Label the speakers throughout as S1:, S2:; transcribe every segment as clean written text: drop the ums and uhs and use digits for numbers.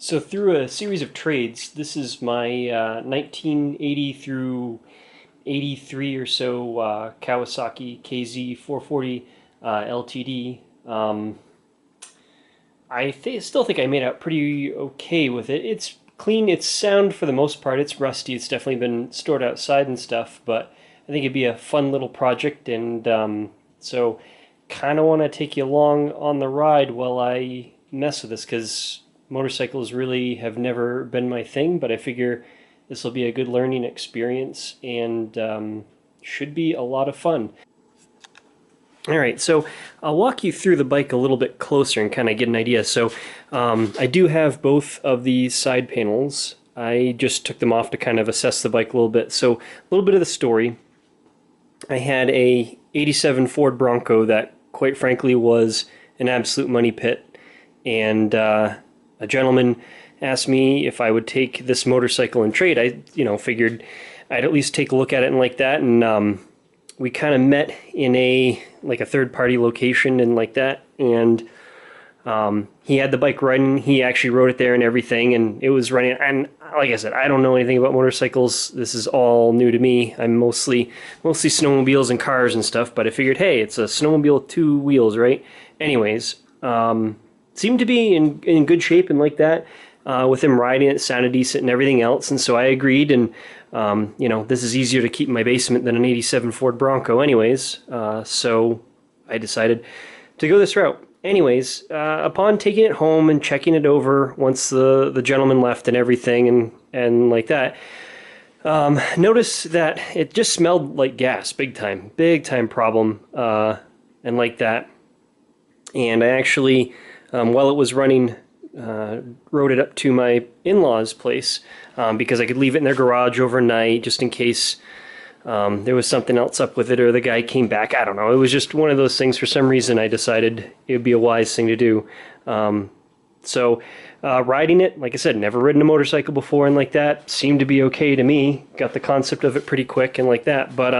S1: So through a series of trades, this is my 1980 through 83 or so Kawasaki KZ440 LTD. Still think I made out pretty okay with it. It's clean, it's sound for the most part. It's rusty. It's definitely been stored outside and stuff, but I think it'd be a fun little project, and so kind of want to take you along on the ride while I mess with this because motorcycles really have never been my thing, but I figure this will be a good learning experience and should be a lot of fun. All right, so I'll walk you through the bike a little bit closer and kind of get an idea. So I do have both of these side panels. I just took them off to kind of assess the bike a little bit. So a little bit of the story. I had a 87 Ford Bronco that quite frankly was an absolute money pit, and a gentleman asked me if I would take this motorcycle in trade. I figured I'd at least take a look at it and like that, and we kind of met in a third-party location and like that, and he had the bike running. He actually rode it there and everything, and it was running. And like I said, I don't know anything about motorcycles. This is all new to me. I'm mostly snowmobiles and cars and stuff, but I figured, hey, it's a snowmobile with two wheels, right? Anyways, seemed to be in good shape and like that. With him riding it, sounded decent and everything else, and so I agreed. And this is easier to keep in my basement than an 87 Ford Bronco anyways, so I decided to go this route. Anyways, upon taking it home and checking it over once the gentleman left and everything and like that, noticed that it just smelled like gas, big time problem, and like that. And I actually, while it was running, rode it up to my in-laws' place because I could leave it in their garage overnight just in case there was something else up with it or the guy came back. I don't know. It was just one of those things. For some reason, I decided it would be a wise thing to do. So riding it, like I said, never ridden a motorcycle before and like that, seemed to be okay to me. Got the concept of it pretty quick and like that. But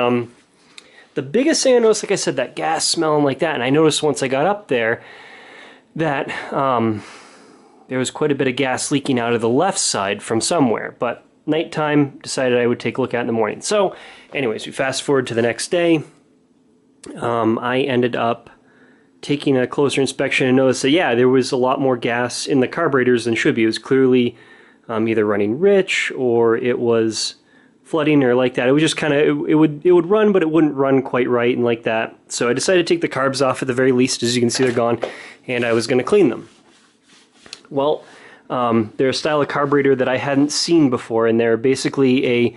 S1: the biggest thing I noticed, like I said, that gas smell and like that. And I noticed once I got up there that there was quite a bit of gas leaking out of the left side from somewhere. But nighttime, decided I would take a look at it in the morning. So anyways, we fast forward to the next day. I ended up taking a closer inspection and noticed that, yeah, there was a lot more gas in the carburetors than should be. It was clearly either running rich or it was flooding or like that. It was just kind of, it would run, but it wouldn't run quite right and like that. So I decided to take the carbs off at the very least. As you can see, they're gone, and I was going to clean them. Well, they're a style of carburetor that I hadn't seen before, and they're basically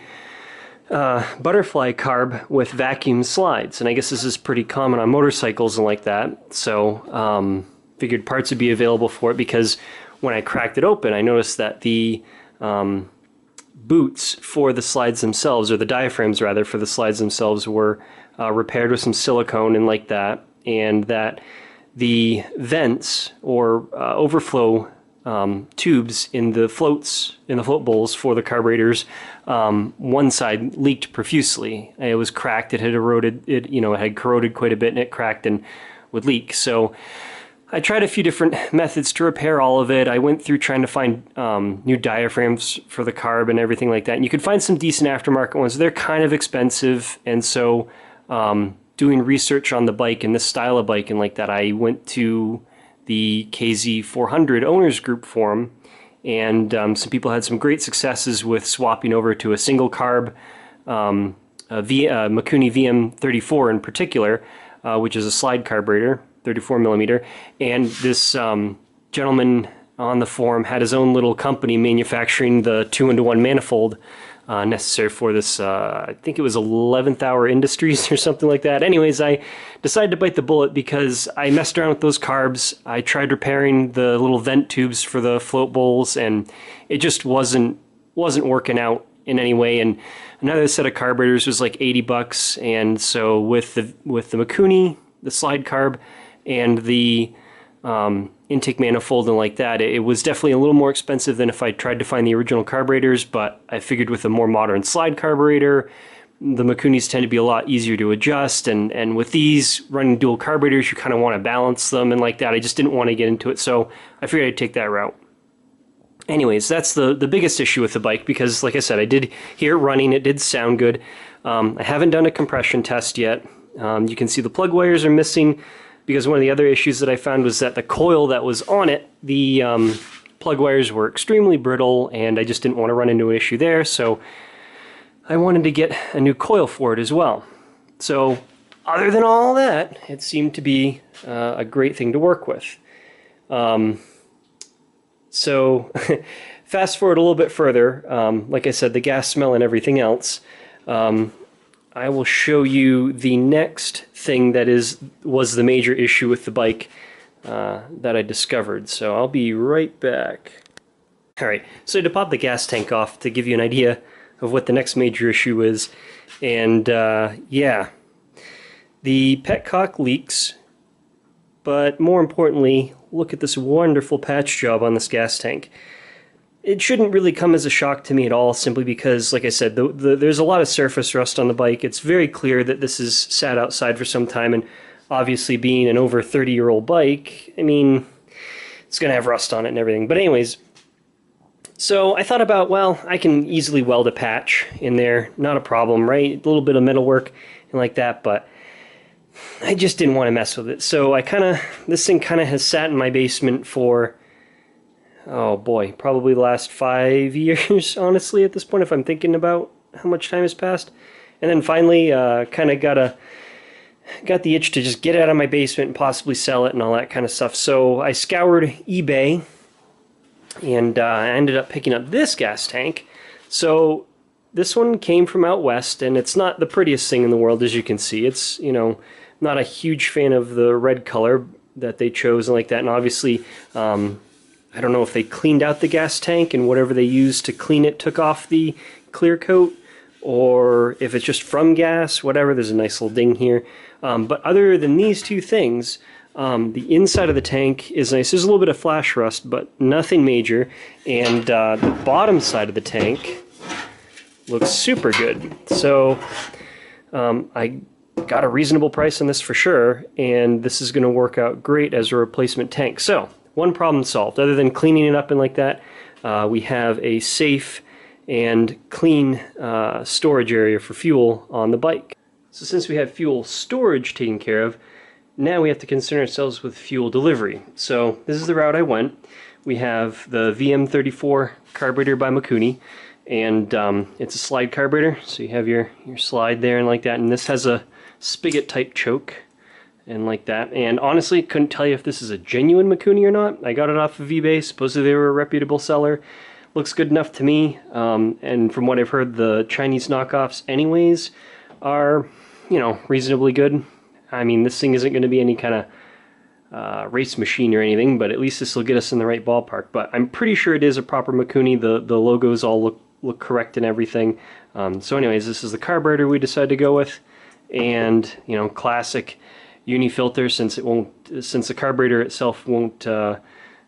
S1: a butterfly carb with vacuum slides. And I guess this is pretty common on motorcycles and like that. So figured parts would be available for it, because when I cracked it open, I noticed that the boots for the slides themselves, or the diaphragms rather for the slides themselves, were repaired with some silicone and like that, and that the vents or overflow tubes in the float bowls for the carburetors, one side leaked profusely. It was cracked. It had eroded. It had corroded quite a bit, and it cracked and would leak. So I tried a few different methods to repair all of it. I went through trying to find new diaphragms for the carb and everything like that. And you could find some decent aftermarket ones. They're kind of expensive, and so doing research on the bike and this style of bike and like that, I went to the KZ440 owners group forum, and some people had some great successes with swapping over to a single carb, Mikuni VM34 in particular, which is a slide carburetor, 34 millimeter. And this gentleman on the forum had his own little company manufacturing the 2-into-1 manifold necessary for this, I think it was 11th Hour Industries or something like that. Anyways, I decided to bite the bullet because I messed around with those carbs. I tried repairing the little vent tubes for the float bowls, and it just wasn't working out in any way. And another set of carburetors was like $80, and so with the Mikuni, the slide carb, and the intake manifold and like that, it was definitely a little more expensive than if I tried to find the original carburetors, but I figured with a more modern slide carburetor, the Mikunis tend to be a lot easier to adjust, and with these running dual carburetors, you kind of want to balance them and like that. I just didn't want to get into it, so I figured I'd take that route. anyways, that's the biggest issue with the bike because, like I said, I did hear it running. It did sound good. I haven't done a compression test yet. You can see the plug wires are missing because one of the other issues that I found was that the coil that was on it, the plug wires were extremely brittle, and I just didn't want to run into an issue there, so I wanted to get a new coil for it as well. So other than all that, it seemed to be a great thing to work with. So fast forward a little bit further, like I said, the gas smell and everything else, I will show you the next thing that was the major issue with the bike that I discovered. So I'll be right back. Alright, so to pop the gas tank off to give you an idea of what the next major issue is, and yeah, the petcock leaks, but more importantly, look at this wonderful patch job on this gas tank. It shouldn't really come as a shock to me at all, simply because, like I said, there's a lot of surface rust on the bike. It's very clear that this has sat outside for some time, and obviously being an over 30-year-old bike, I mean, it's going to have rust on it and everything. But anyways, so I thought about, well, I can easily weld a patch in there, not a problem, right? A little bit of metal work and like that, but I just didn't want to mess with it. So this thing kind of has sat in my basement for, oh boy, probably the last 5 years, honestly, at this point, if I'm thinking about how much time has passed. And then finally, kind of got the itch to just get it out of my basement and possibly sell it and all that kind of stuff. So I scoured eBay, and I ended up picking up this gas tank. So this one came from out west, and it's not the prettiest thing in the world, as you can see. It's, you know, not a huge fan of the red color that they chose and like that. And obviously, I don't know if they cleaned out the gas tank and whatever they used to clean it took off the clear coat, or if it's just from gas, whatever. There's a nice little ding here. But other than these two things, the inside of the tank is nice. There's a little bit of flash rust, but nothing major. And the bottom side of the tank looks super good. So I got a reasonable price on this for sure, and this is going to work out great as a replacement tank. So one problem solved. Other than cleaning it up and like that, we have a safe and clean storage area for fuel on the bike. So since we have fuel storage taken care of, now we have to concern ourselves with fuel delivery. So this is the route I went. We have the VM34 carburetor by Mikuni, and it's a slide carburetor, so you have your slide there and like that, and this has a spigot type choke and like that. And honestly, couldn't tell you if this is a genuine Mikuni or not. I got it off of eBay. Supposedly they were a reputable seller. Looks good enough to me. And from what I've heard, the Chinese knockoffs anyways are, you know, reasonably good. I mean, this thing isn't going to be any kind of race machine or anything, but at least this will get us in the right ballpark. But I'm pretty sure it is a proper Mikuni. The logos all look correct and everything. So anyways, this is the carburetor we decided to go with. And, you know, classic uni filter, since the carburetor itself won't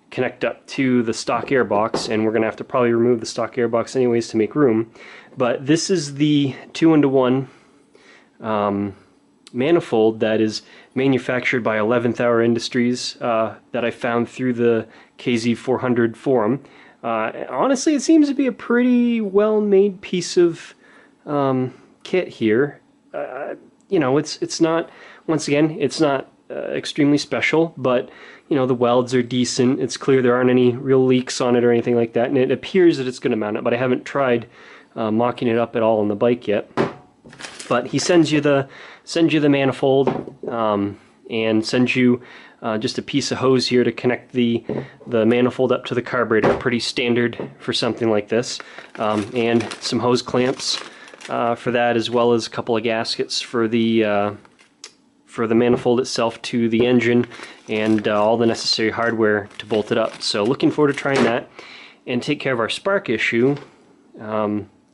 S1: connect up to the stock airbox, and we're gonna have to probably remove the stock airbox anyways to make room. But this is the 2-into-1 manifold that is manufactured by 11th Hour Industries that I found through the KZ440 forum. Honestly, it seems to be a pretty well-made piece of kit here. You know, it's not, once again, it's not extremely special, but, you know, the welds are decent. It's clear there aren't any real leaks on it or anything like that, and it appears that it's going to mount it, but I haven't tried mocking it up at all on the bike yet. But he sends you the manifold and sends you just a piece of hose here to connect the manifold up to the carburetor. Pretty standard for something like this, and some hose clamps for that, as well as a couple of gaskets for the manifold itself to the engine, and all the necessary hardware to bolt it up. So looking forward to trying that. And take care of our spark issue,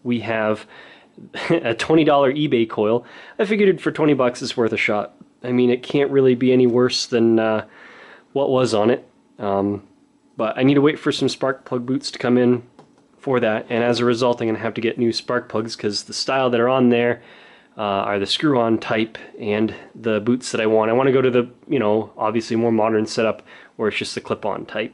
S1: we have a $20 eBay coil. I figured for 20 bucks it's worth a shot. I mean, it can't really be any worse than what was on it. But I need to wait for some spark plug boots to come in for that, and as a result I'm going to have to get new spark plugs, because the style that are on there are the screw-on type, and the boots that I want to go to the, you know, obviously more modern setup where it's just the clip-on type.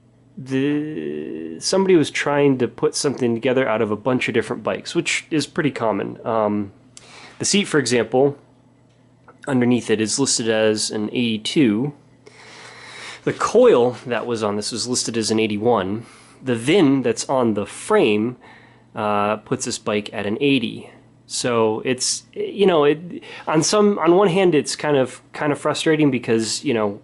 S1: somebody was trying to put something together out of a bunch of different bikes, which is pretty common. The seat, for example, underneath it is listed as an 82. The coil that was on this was listed as an 81. The VIN that's on the frame puts this bike at an 80. So it's, you know, on one hand it's kind of frustrating because, you know,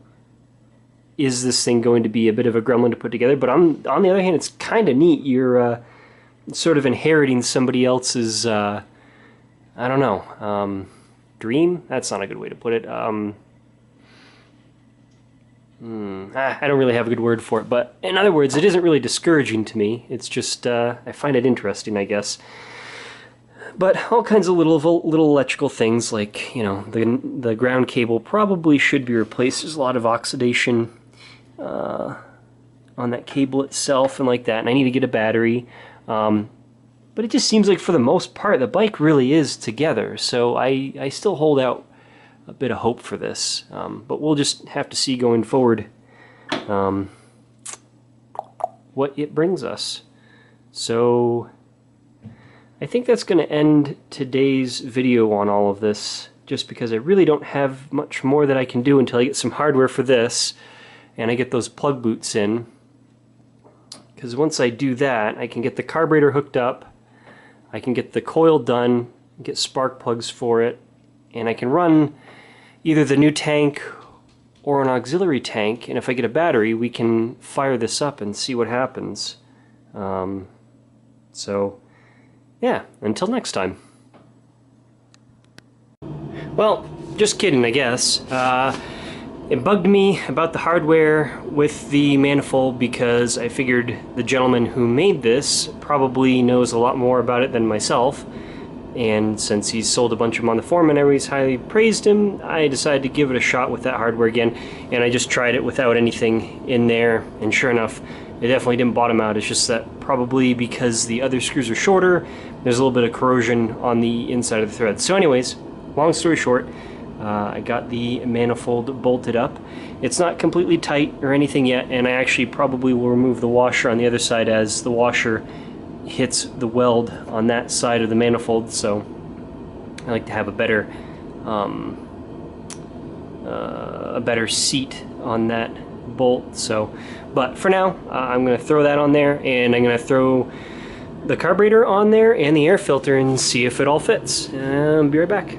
S1: is this thing going to be a bit of a gremlin to put together? But on the other hand, it's kind of neat. You're sort of inheriting somebody else's, I don't know, dream? That's not a good way to put it. I don't really have a good word for it, but in other words, it isn't really discouraging to me. It's just, I find it interesting, I guess. But all kinds of little electrical things, like, you know, the ground cable probably should be replaced. There's a lot of oxidation on that cable itself and like that, and I need to get a battery. But it just seems like for the most part the bike really is together, so I still hold out a bit of hope for this. But we'll just have to see going forward what it brings us. So I think that's going to end today's video on all of this, just because I really don't have much more that I can do until I get some hardware for this and I get those plug boots in. Because once I do that, I can get the carburetor hooked up, I can get the coil done, get spark plugs for it, and I can run either the new tank or an auxiliary tank, and if I get a battery, we can fire this up and see what happens. So yeah, until next time. Well, just kidding, I guess. It bugged me about the hardware with the manifold because I figured the gentleman who made this probably knows a lot more about it than myself, and since he's sold a bunch of them on the forum and everybody's highly praised him, I decided to give it a shot with that hardware again, and I just tried it without anything in there, and sure enough, it definitely didn't bottom out. It's just that probably because the other screws are shorter, there's a little bit of corrosion on the inside of the threads. So anyways, long story short, I got the manifold bolted up. It's not completely tight or anything yet, and I actually probably will remove the washer on the other side as the washer hits the weld on that side of the manifold, so I like to have a better seat on that bolt. So, but for now, I'm going to throw that on there, and I'm going to throw the carburetor on there and the air filter and see if it all fits. Be right back.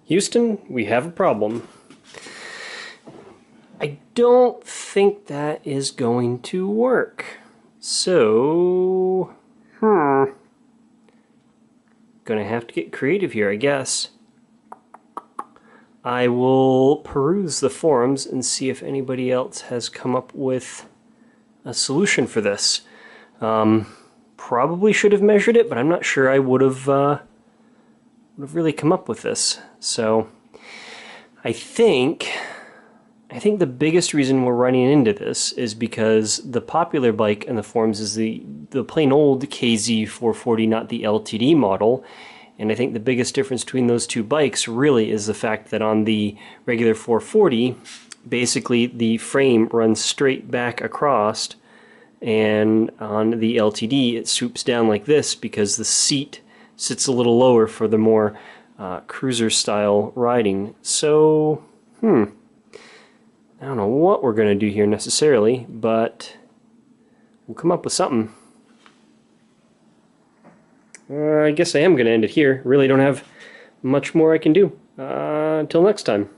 S1: Houston, we have a problem. I don't think that is going to work. So, gonna have to get creative here, I guess. I will peruse the forums and see if anybody else has come up with a solution for this. Probably should have measured it, but I'm not sure I would have really come up with this. So I think the biggest reason we're running into this is because the popular bike in the forums is the plain old KZ440, not the LTD model. And I think the biggest difference between those two bikes really is the fact that on the regular 440, basically the frame runs straight back across, and on the LTD it swoops down like this because the seat sits a little lower for the more cruiser style riding. So, I don't know what we're going to do here necessarily, but we'll come up with something. I guess I am going to end it here. Really don't have much more I can do. Until next time.